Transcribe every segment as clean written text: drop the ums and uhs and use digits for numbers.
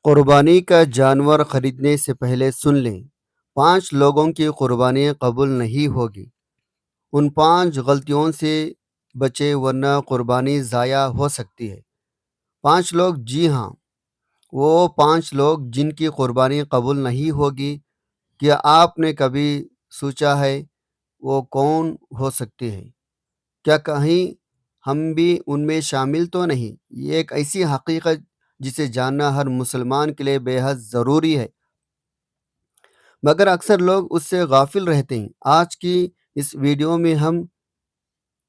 قربانی کا جانور خریدنے سے پہلے سن لیں، 5 لوگوں کی قربانی قبول نہیں ہوگی۔ ان 5 غلطیوں سے بچیں ورنہ قربانی ضائع ہو سکتی ہے۔ 5 لوگ، جی ہاں، وہ 5 لوگ جن کی قربانی قبول نہیں ہوگی۔ کیا آپ نے کبھی سوچا ہے وہ کون ہو سکتے ہیں؟ کیا کہیں ہم بھی ان میں شامل تو نہیں؟ یہ ایک ایسی حقیقت جسے جاننا ہر مسلمان کے لیے بے حد ضروری ہے، مگر اکثر لوگ اس سے غافل رہتے ہیں۔ آج کی اس ویڈیو میں ہم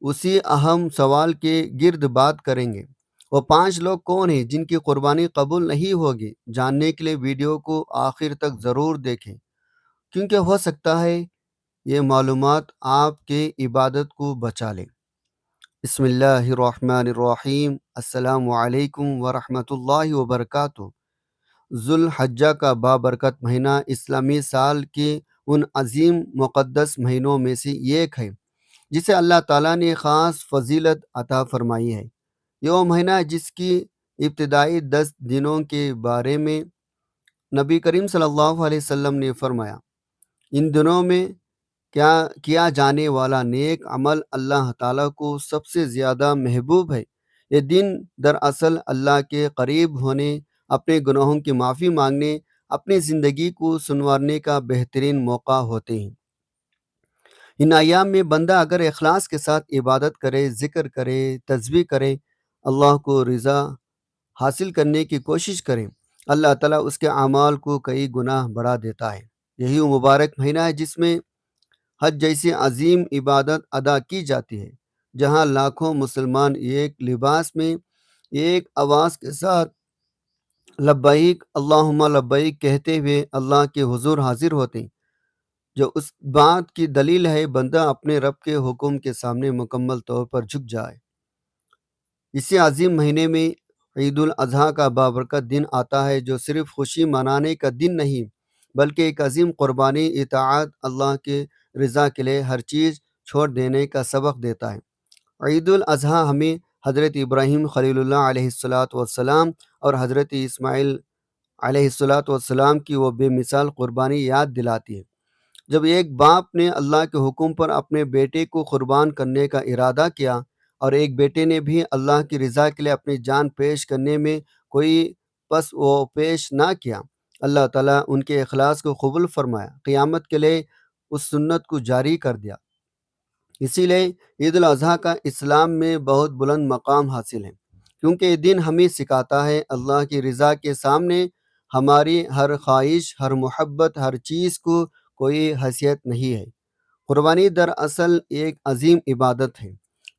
اسی اہم سوال کے گرد بات کریں گے۔ وہ 5 لوگ کون ہیں جن کی قربانی قبول نہیں ہوگی؟ جاننے کے لیے ویڈیو کو آخر تک ضرور دیکھیں، کیونکہ ہو سکتا ہے یہ معلومات آپ کے عبادت کو بچا لے۔ بسم اللہ الرحمن الرحیم۔ السلام علیکم ورحمۃ اللہ وبرکاتہ۔ ذوالحجہ کا بابرکت مہینہ اسلامی سال کے ان عظیم مقدس مہینوں میں سے ایک ہے جسے اللہ تعالیٰ نے خاص فضیلت عطا فرمائی ہے۔ یہ وہ مہینہ ہے جس کی ابتدائی 10 دنوں کے بارے میں نبی کریم صلی اللہ علیہ وسلم نے فرمایا، ان دنوں میں کیا جانے والا نیک عمل اللہ تعالیٰ کو سب سے زیادہ محبوب ہے۔ یہ دن دراصل اللہ کے قریب ہونے، اپنے گناہوں کی معافی مانگنے، اپنی زندگی کو سنوارنے کا بہترین موقع ہوتے ہیں۔ ان ایام میں بندہ اگر اخلاص کے ساتھ عبادت کرے، ذکر کرے، تسبیح کرے، اللہ کو رضا حاصل کرنے کی کوشش کرے، اللہ تعالیٰ اس کے اعمال کو کئی گنا بڑھا دیتا ہے۔ یہی وہ مبارک مہینہ ہے جس میں حج جیسی عظیم عبادت ادا کی جاتی ہے، جہاں لاکھوں مسلمان ایک لباس میں ایک آواز کے ساتھ لبیک اللہم لبیک کہتے ہوئے اللہ کے حضور حاضر ہوتے ہیں، جو اس بات کی دلیل ہے بندہ اپنے رب کے حکم کے سامنے مکمل طور پر جھک جائے۔ اسی عظیم مہینے میں عید الاضحیٰ کا بابرکت دن آتا ہے، جو صرف خوشی منانے کا دن نہیں بلکہ ایک عظیم قربانی، اطاعت، اللہ کے رضا کے لیے ہر چیز چھوڑ دینے کا سبق دیتا ہے۔ عید الاضحیٰ ہمیں حضرت ابراہیم خلیل اللہ علیہ السلام اور حضرت اسماعیل علیہ السلام کی وہ بے مثال قربانی یاد دلاتی ہے۔ جب ایک باپ نے اللہ کے حکم پر اپنے بیٹے کو قربان کرنے کا ارادہ کیا اور ایک بیٹے نے بھی اللہ کی رضا کے لیے اپنی جان پیش کرنے میں کوئی پس و پیش نہ کیا، اللہ تعالیٰ ان کے اخلاص کو قبول فرمایا، قیامت کے لیے اس سنت کو جاری کر دیا۔ اسی لیے عید الاضحیٰ کا اسلام میں بہت بلند مقام حاصل ہے، کیونکہ یہ دن ہمیں سکھاتا ہے اللہ کی رضا کے سامنے ہماری ہر خواہش، ہر محبت، ہر چیز کو کوئی حیثیت نہیں ہے۔ قربانی دراصل ایک عظیم عبادت ہے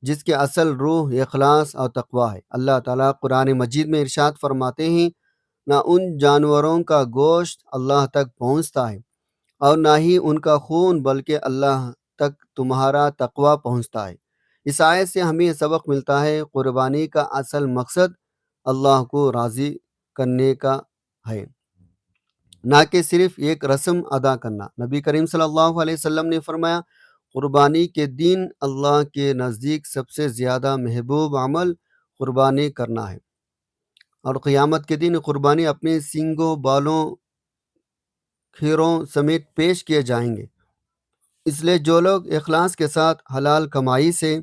جس کے اصل روح اخلاص اور تقویٰ ہے۔ اللہ تعالیٰ قرآن مجید میں ارشاد فرماتے ہیں، نہ ان جانوروں کا گوشت اللہ تک پہنچتا ہے اور نہ ہی ان کا خون، بلکہ اللہ تک تمہارا تقویٰ پہنچتا ہے۔ اس آیت سے ہمیں سبق ملتا ہے قربانی کا اصل مقصد اللہ کو راضی کرنے کا ہے، نہ کہ صرف ایک رسم ادا کرنا۔ نبی کریم صلی اللہ علیہ وسلم نے فرمایا، قربانی کے دن اللہ کے نزدیک سب سے زیادہ محبوب عمل قربانی کرنا ہے، اور قیامت کے دن قربانی اپنے سینگوں، بالوں، کھیروں سمیت پیش کیے جائیں گے۔ اس لیے جو لوگ اخلاص کے ساتھ حلال کمائی سے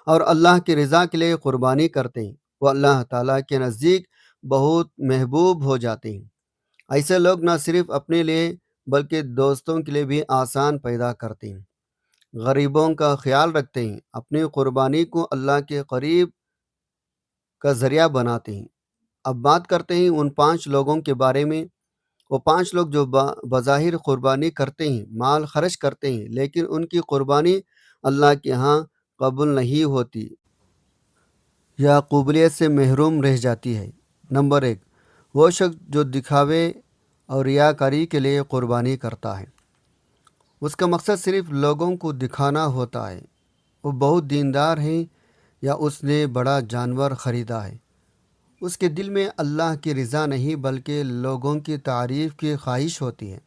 اور اللہ کی رضا کے لیے قربانی کرتے ہیں، وہ اللہ تعالیٰ کے نزدیک بہت محبوب ہو جاتے ہیں۔ ایسے لوگ نہ صرف اپنے لیے بلکہ دوستوں کے لیے بھی آسان پیدا کرتے ہیں، غریبوں کا خیال رکھتے ہیں، اپنی قربانی کو اللہ کے قریب کا ذریعہ بناتے ہیں۔ اب بات کرتے ہیں ان 5 لوگوں کے بارے میں۔ وہ 5 لوگ جو بظاہر قربانی کرتے ہیں، مال خرچ کرتے ہیں، لیکن ان کی قربانی اللہ کے ہاں قبول نہیں ہوتی یا قبولیت سے محروم رہ جاتی ہے۔ نمبر 1، وہ شخص جو دکھاوے اور ریاکاری کے لیے قربانی کرتا ہے۔ اس کا مقصد صرف لوگوں کو دکھانا ہوتا ہے، وہ بہت دیندار ہے یا اس نے بڑا جانور خریدا ہے، اس کے دل میں اللہ کی رضا نہیں بلکہ لوگوں کی تعریف کی خواہش ہوتی ہے،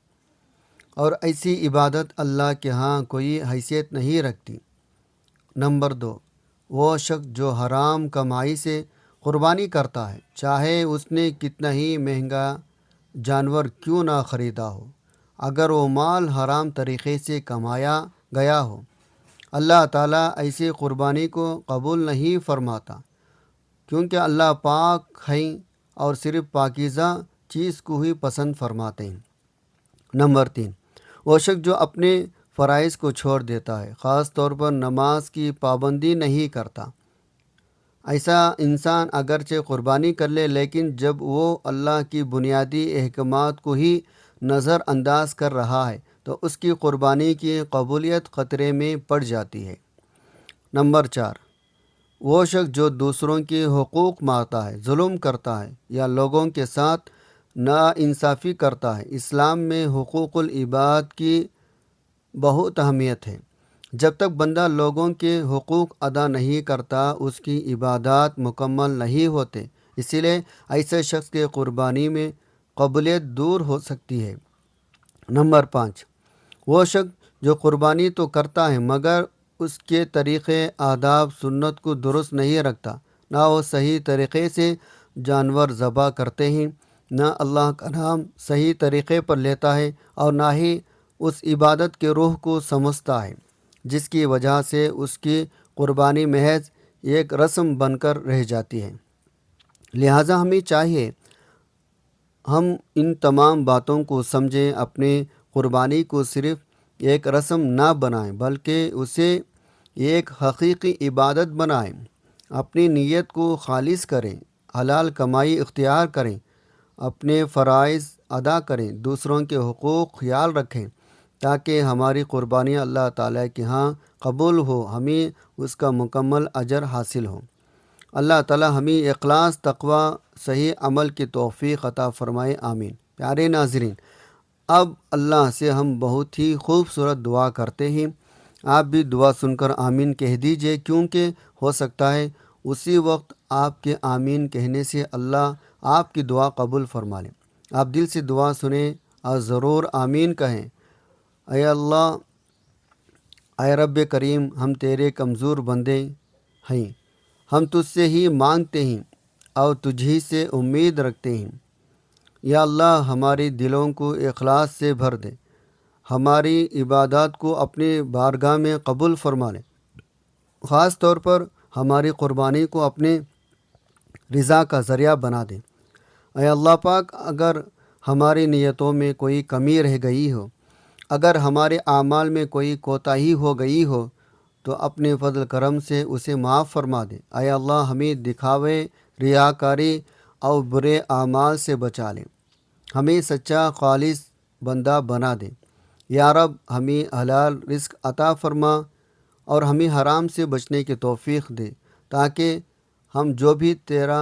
اور ایسی عبادت اللہ کے ہاں کوئی حیثیت نہیں رکھتی۔ نمبر 2، وہ شخص جو حرام کمائی سے قربانی کرتا ہے، چاہے اس نے کتنا ہی مہنگا جانور کیوں نہ خریدا ہو، اگر وہ مال حرام طریقے سے کمایا گیا ہو۔ اللہ تعالیٰ ایسی قربانی کو قبول نہیں فرماتا، کیونکہ اللہ پاک ہیں اور صرف پاکیزہ چیز کو ہی پسند فرماتے ہیں۔ نمبر 3، وہ شخص جو اپنے فرائض کو چھوڑ دیتا ہے، خاص طور پر نماز کی پابندی نہیں کرتا۔ ایسا انسان اگرچہ قربانی کر لے، لیکن جب وہ اللہ کی بنیادی احکامات کو ہی نظر انداز کر رہا ہے تو اس کی قربانی کی قبولیت خطرے میں پڑ جاتی ہے۔ نمبر 4، وہ شخص جو دوسروں کے حقوق مارتا ہے، ظلم کرتا ہے یا لوگوں کے ساتھ ناانصافی کرتا ہے۔ اسلام میں حقوق العباد کی بہت اہمیت ہے۔ جب تک بندہ لوگوں کے حقوق ادا نہیں کرتا، اس کی عبادات مکمل نہیں ہوتے، اسی لیے ایسے شخص کے قربانی میں قبولیت دور ہو سکتی ہے۔ نمبر 5، وہ شخص جو قربانی تو کرتا ہے مگر اس کے طریقے، آداب، سنت کو درست نہیں رکھتا، نہ وہ صحیح طریقے سے جانور ذبح کرتے ہیں، نہ اللہ کا نام صحیح طریقے پر لیتا ہے، اور نہ ہی اس عبادت کے روح کو سمجھتا ہے، جس کی وجہ سے اس کی قربانی محض ایک رسم بن کر رہ جاتی ہے۔ لہٰذا ہمیں چاہیے ہم ان تمام باتوں کو سمجھیں، اپنے قربانی کو صرف ایک رسم نہ بنائیں بلکہ اسے ایک حقیقی عبادت بنائیں۔ اپنی نیت کو خالص کریں، حلال کمائی اختیار کریں، اپنے فرائض ادا کریں، دوسروں کے حقوق خیال رکھیں، تاکہ ہماری قربانی اللہ تعالیٰ کے ہاں قبول ہو، ہمیں اس کا مکمل اجر حاصل ہو۔ اللہ تعالیٰ ہمیں اخلاص، تقوی، صحیح عمل کی توفیق عطا فرمائے، آمین۔ پیارے ناظرین، اب اللہ سے ہم بہت ہی خوبصورت دعا کرتے ہیں، آپ بھی دعا سن کر آمین کہہ دیجئے، کیونکہ ہو سکتا ہے اسی وقت آپ کے آمین کہنے سے اللہ آپ کی دعا قبول فرما لیں۔ آپ دل سے دعا سنیں اور ضرور آمین کہیں۔ اے اللہ، اے رب کریم، ہم تیرے کمزور بندے ہیں، ہم تجھ سے ہی مانگتے ہیں اور تجھ ہی سے امید رکھتے ہیں۔ یا اللہ، ہمارے دلوں کو اخلاص سے بھر دے، ہماری عبادات کو اپنی بارگاہ میں قبول فرما لے، خاص طور پر ہماری قربانی کو اپنے رضا کا ذریعہ بنا دے۔ اے اللہ پاک، اگر ہماری نیتوں میں کوئی کمی رہ گئی ہو، اگر ہمارے اعمال میں کوئی کوتاہی ہو گئی ہو تو اپنے فضل کرم سے اسے معاف فرما دے۔ اے اللہ، ہمیں دکھاوے، ریاکاری اور برے اعمال سے بچا لے، ہمیں سچا خالص بندہ بنا دے۔ یا رب، ہمیں حلال رزق عطا فرما اور ہمیں حرام سے بچنے کی توفیق دے، تاکہ ہم جو بھی تیرا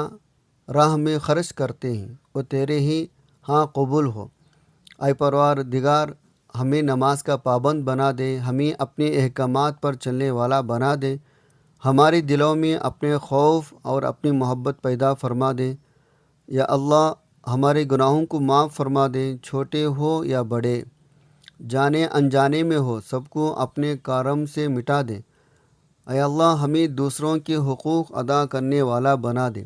راہ میں خرچ کرتے ہیں وہ تیرے ہی ہاں قبول ہو۔ اے پروردگار، ہمیں نماز کا پابند بنا دے، ہمیں اپنے احکامات پر چلنے والا بنا دے، ہمارے دلوں میں اپنے خوف اور اپنی محبت پیدا فرما دے۔ یا اللہ، ہمارے گناہوں کو معاف فرما دے، چھوٹے ہو یا بڑے، جانے انجانے میں ہو، سب کو اپنے کرم سے مٹا دے۔ اے اللہ، ہمیں دوسروں کے حقوق ادا کرنے والا بنا دے،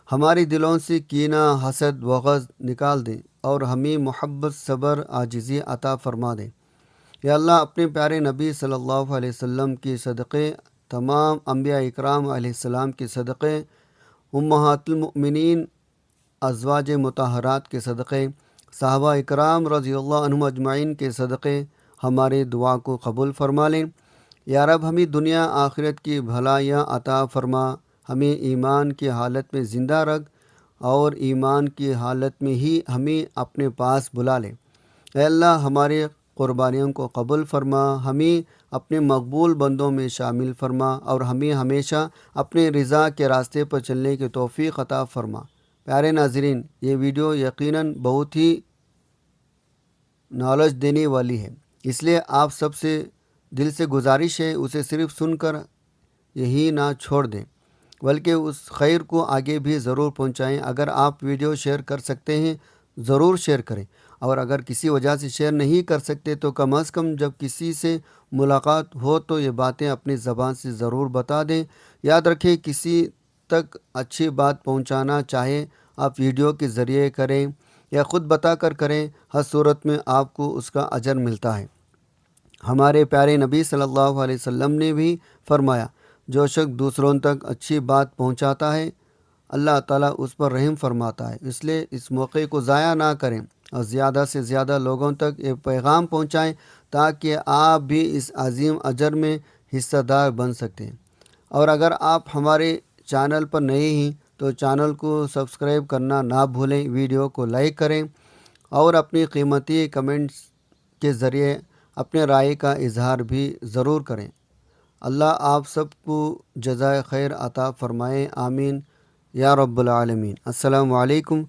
ہمارے دلوں سے کینہ، حسد، بغض نکال دے اور ہمیں محبت، صبر، عاجزی عطا فرما دے۔ یا اللہ، اپنے پیارے نبی صلی اللہ علیہ وسلم کے صدقے، تمام انبیاء اکرام علیہ السلام کے صدقے، امہات المؤمنین ازواج مطہرات کے صدقے، صحابہ اکرام رضی اللہ عنہم اجمعین کے صدقے ہمارے دعا کو قبول فرما لیں۔ یا رب، ہمیں دنیا آخرت کی بھلائیاں عطا فرما، ہمیں ایمان کی حالت میں زندہ رکھ اور ایمان کی حالت میں ہی ہمیں اپنے پاس بلا لے۔ اے اللہ، ہمارے قربانیوں کو قبول فرما، ہمیں اپنے مقبول بندوں میں شامل فرما اور ہمیں ہمیشہ اپنے رضا کے راستے پر چلنے کی توفیق عطا فرما۔ پیارے ناظرین، یہ ویڈیو یقیناً بہت ہی نالج دینے والی ہے، اس لیے آپ سب سے دل سے گزارش ہے اسے صرف سن کر یہی نہ چھوڑ دیں، بلکہ اس خیر کو آگے بھی ضرور پہنچائیں۔ اگر آپ ویڈیو شیئر کر سکتے ہیں ضرور شیئر کریں، اور اگر کسی وجہ سے شیئر نہیں کر سکتے تو کم از کم جب کسی سے ملاقات ہو تو یہ باتیں اپنی زبان سے ضرور بتا دیں۔ یاد رکھیں، کسی تک اچھی بات پہنچانا چاہیں آپ ویڈیو کے ذریعے کریں یا خود بتا کر کریں، ہر صورت میں آپ کو اس کا اجر ملتا ہے۔ ہمارے پیارے نبی صلی اللہ علیہ وسلم نے بھی فرمایا، جو شخص دوسروں تک اچھی بات پہنچاتا ہے اللہ تعالیٰ اس پر رحم فرماتا ہے۔ اس لیے اس موقع کو ضائع نہ کریں اور زیادہ سے زیادہ لوگوں تک یہ پیغام پہنچائیں تاکہ آپ بھی اس عظیم اجر میں حصہ دار بن سکیں۔ اور اگر آپ ہمارے چینل پر نئے ہیں تو چینل کو سبسکرائب کرنا نہ بھولیں، ویڈیو کو لائک کریں اور اپنی قیمتی کمنٹس کے ذریعے اپنے رائے کا اظہار بھی ضرور کریں۔ اللہ آپ سب کو جزائے خیر عطا فرمائے، آمین یا رب العالمین۔ السلام علیکم